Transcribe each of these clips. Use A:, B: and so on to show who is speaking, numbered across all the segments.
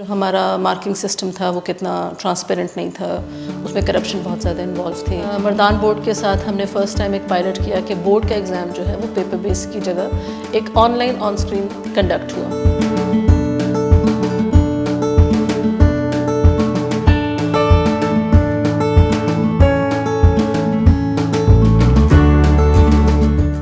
A: جو ہمارا marking system تھا وہ کتنا ٹرانسپیرنٹ نہیں تھا، اس میں کرپشن بہت زیادہ انوالو تھی۔ مردان بورڈ کے ساتھ ہم نے فرسٹ ٹائم ایک پائلٹ کیا کہ بورڈ کا ایگزام جو ہے وہ پیپر بیس کی جگہ ایک on line on screen conduct ہوا۔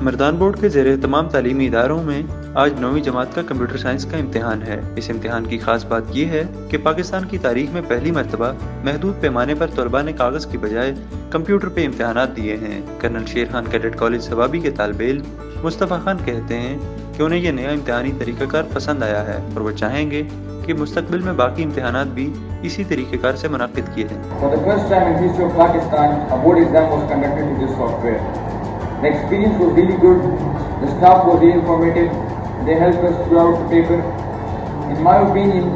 B: مردان بورڈ کے زیر اہتمام تعلیمی اداروں میں آج 9ویں جماعت کا کمپیوٹر سائنس کا امتحان ہے۔ اس امتحان کی خاص بات یہ ہے کہ پاکستان کی تاریخ میں پہلی مرتبہ محدود پیمانے پر طلباء نے کاغذ کی بجائے کمپیوٹر پہ امتحانات دیے ہیں۔ Colonel Sher Khan cadet college ثوابی کے طالب علم مصطفیٰ خان کہتے ہیں کہ انہیں یہ نیا امتحانی طریقہ کار پسند آیا ہے اور وہ چاہیں گے کہ مستقبل میں باقی امتحانات بھی اسی طریقہ کار سے منعقد کیے جائیں۔
C: The experience was really good. The staff was really informative. They helped us throughout the paper. In my opinion,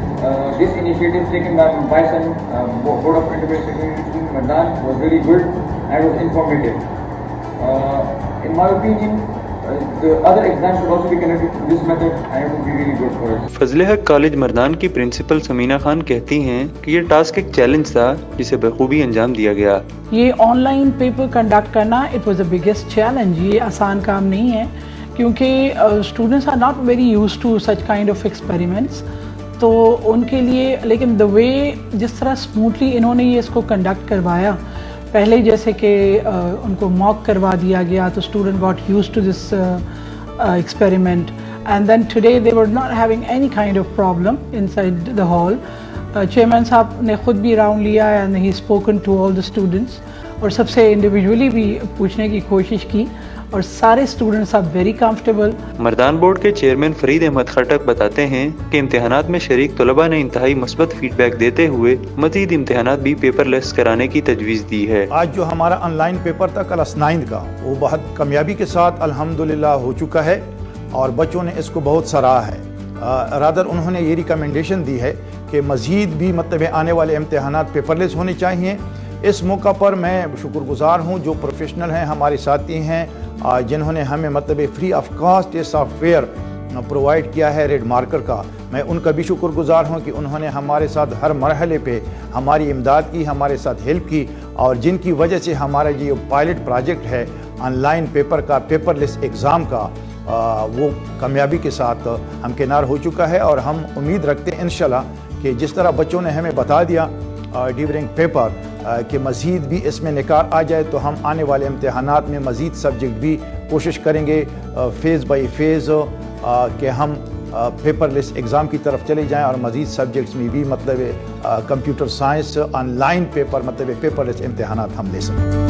C: this initiative taken by Bison Board of Printer-Based Security Mardan was really good and was informative. In my opinion, the other exams should also be connected to this method and it would be really good for us.
B: فضل حق college مردان کی principal Samina Khan کہتی ہیں کہ یہ task ایک challenge تھا جسے بخوبی انجام دیا گیا۔
D: یہ آن لائن پیپر کنڈکٹ کرنا it was a biggest challenge. یہ آسان کام نہیں ہے کیونکہ students are not very use to such kind of experiments, تو ان کے لیے لیکن دا وے جس طرح اسموتھلی انہوں نے یہ اس کو کنڈکٹ کروایا، پہلے جیسے کہ ان کو موک کروا دیا گیا تو student got use to this experiment and then today they were not having any kind of problem inside the hall. Chairman صاحب نے خود بھی راؤنڈ لیا and he spoken to all the students اور سب سے انڈیویجولی بھی پوچھنے کی کوشش کی اور سارے students are very comfortable.
B: Mardan board کے چیئرمین فرید احمد خٹک بتاتے ہیں کہ امتحانات میں شریک طلباء نے انتہائی مثبت فیڈ بیک دیتے ہوئے مزید امتحانات بھی پیپر لیس کرانے کی تجویز دی ہے۔
E: آج جو ہمارا آن لائن پیپر تھا کلاس 9 کا وہ بہت کامیابی کے ساتھ الحمدللہ ہو چکا ہے اور بچوں نے اس کو بہت سراہا ہے۔ رادر انہوں نے یہ ریکمنڈیشن دی ہے کہ مزید بھی آنے والے امتحانات پیپر لیس ہونے چاہیے۔ اس موقع پر میں شکر گزار ہوں جو پروفیشنل ہیں ہمارے ساتھی ہیں جنہوں نے ہمیں فری آف کاسٹ یہ سافٹ ویئر پرووائڈ کیا ہے ریڈ مارکر کا۔ میں ان کا بھی شکر گزار ہوں کہ انہوں نے ہمارے ساتھ ہر مرحلے پہ ہماری امداد کی، ہمارے ساتھ ہیلپ کی اور جن کی وجہ سے ہمارا یہ پائلٹ پروجیکٹ ہے آن لائن پیپر کا پیپر لیس ایگزام کا وہ کامیابی کے ساتھ ہمکنار ہو چکا ہے۔ اور ہم امید رکھتے ہیں انشاءاللہ کہ جس طرح بچوں نے ہمیں بتا دیا ڈیورنگ پیپر کہ مزید بھی اس میں نکار آ جائے تو ہم آنے والے امتحانات میں مزید سبجیکٹ بھی کوشش کریں گے فیز بائی فیز کہ ہم پیپر لیس ایگزام کی طرف چلے جائیں اور مزید سبجیکٹس میں بھی computer science online paper paperless امتحانات ہم لے سکیں۔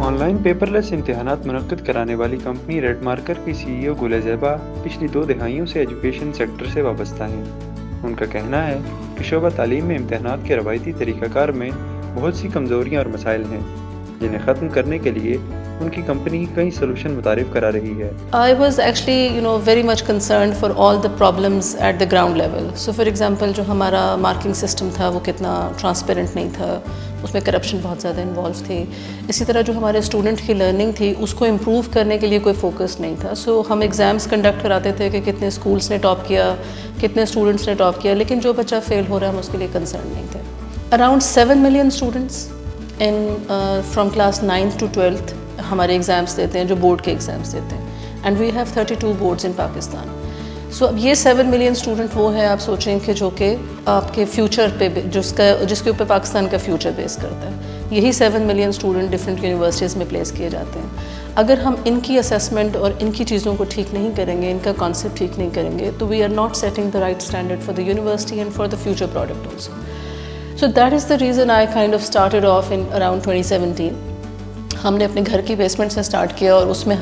B: آن لائن پیپر لیس امتحانات منعقد کرانے والی کمپنی ریڈ مارکر کی سی ای او گل زیبا پچھلی 2 دہائیوں سے ایجوکیشن سیکٹر سے وابستہ ہیں۔ ان کا کہنا ہے کہ شعبہ تعلیم میں امتحانات کے روایتی طریقہ کار میں بہت سی کمزوریاں اور مسائل ہیں جنہیں ختم کرنے کے لیے ان کی کمپنی کئی سلوشن متعارف کرا رہی ہے۔
A: I was actually very much concerned for all the problems at the ground level. So for example جو ہمارا مارکنگ سسٹم تھا وہ کتنا ٹرانسپیرنٹ نہیں تھا، اس میں کرپشن بہت زیادہ انوالو تھی۔ اسی طرح جو ہمارے اسٹوڈنٹ کی لرننگ تھی اس کو امپروو کرنے کے لیے کوئی فوکس نہیں تھا۔ سو ہم ایگزامس کنڈکٹ کراتے تھے کہ کتنے اسکولس نے ٹاپ کیا، کتنے اسٹوڈنٹس نے ٹاپ کیا، لیکن جو بچہ فیل ہو رہا ہے ہم اس کے لیے کنسرن نہیں تھے۔ Around 7 million students from class 9th to 12th ہمارے ایگزامس دیتے ہیں جو بورڈ کے ایگزامس دیتے ہیں اینڈ وی ہیو 32 بورڈز ان پاکستان۔ سو اب یہ 7 ملین اسٹوڈنٹ وہ ہے آپ سوچیں کہ جو کہ آپ کے فیوچر پہ جس کے اوپر پاکستان کا فیوچر بیس کرتا ہے، یہی 7 ملین اسٹوڈنٹ ڈفرینٹ یونیورسٹیز میں پلیس کیے جاتے ہیں۔ اگر ہم ان کی اسیسمنٹ اور ان کی چیزوں کو ٹھیک نہیں کریں گے، ان کا کانسیپٹ ٹھیک نہیں کریں گے تو we are not setting the right standard for the university and for the future product also. So that is the reason I kind of started off in around 2017۔ ہم نے اپنے گھر کی بیسمنٹ سے اسٹارٹ کیا اور اس میں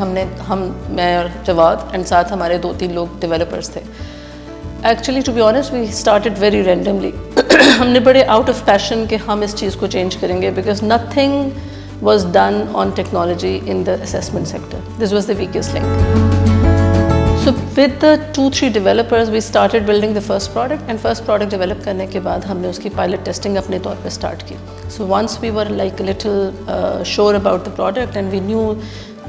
A: میں اور جواد اینڈ ساتھ ہمارے 2-3 لوگ ڈیولپرس تھے۔ Actually to be honest we started very randomly. ہم نے بڑے آؤٹ آف پیشن کہ ہم اس چیز کو چینج کریں گے because nothing was done on technology in the assessment sector. This was the ویکسٹ link. So with the 2-3 developers we started building the first product and first product develop کرنے کے بعد ہم نے اس کی pilot testing اپنے طور پہ start کی. So once we were like a little sure about the product and we knew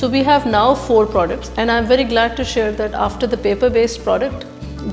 A: So we have now 4 products and I'm very glad to share that after the paper based product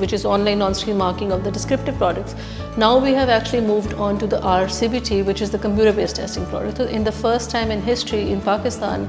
A: which is online on-screen marking of the descriptive products, now we have actually moved on to the R CBT which is the computer based testing product. So in the first time in history in Pakistan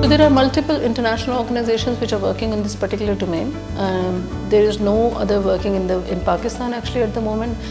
A: So there are multiple international organizations which are working in this particular domain. There is no other working in Pakistan actually at the moment.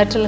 A: Metal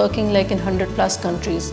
A: working like in 100+ countries.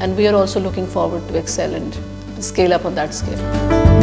A: and we are also looking forward to excel and scale up on that scale.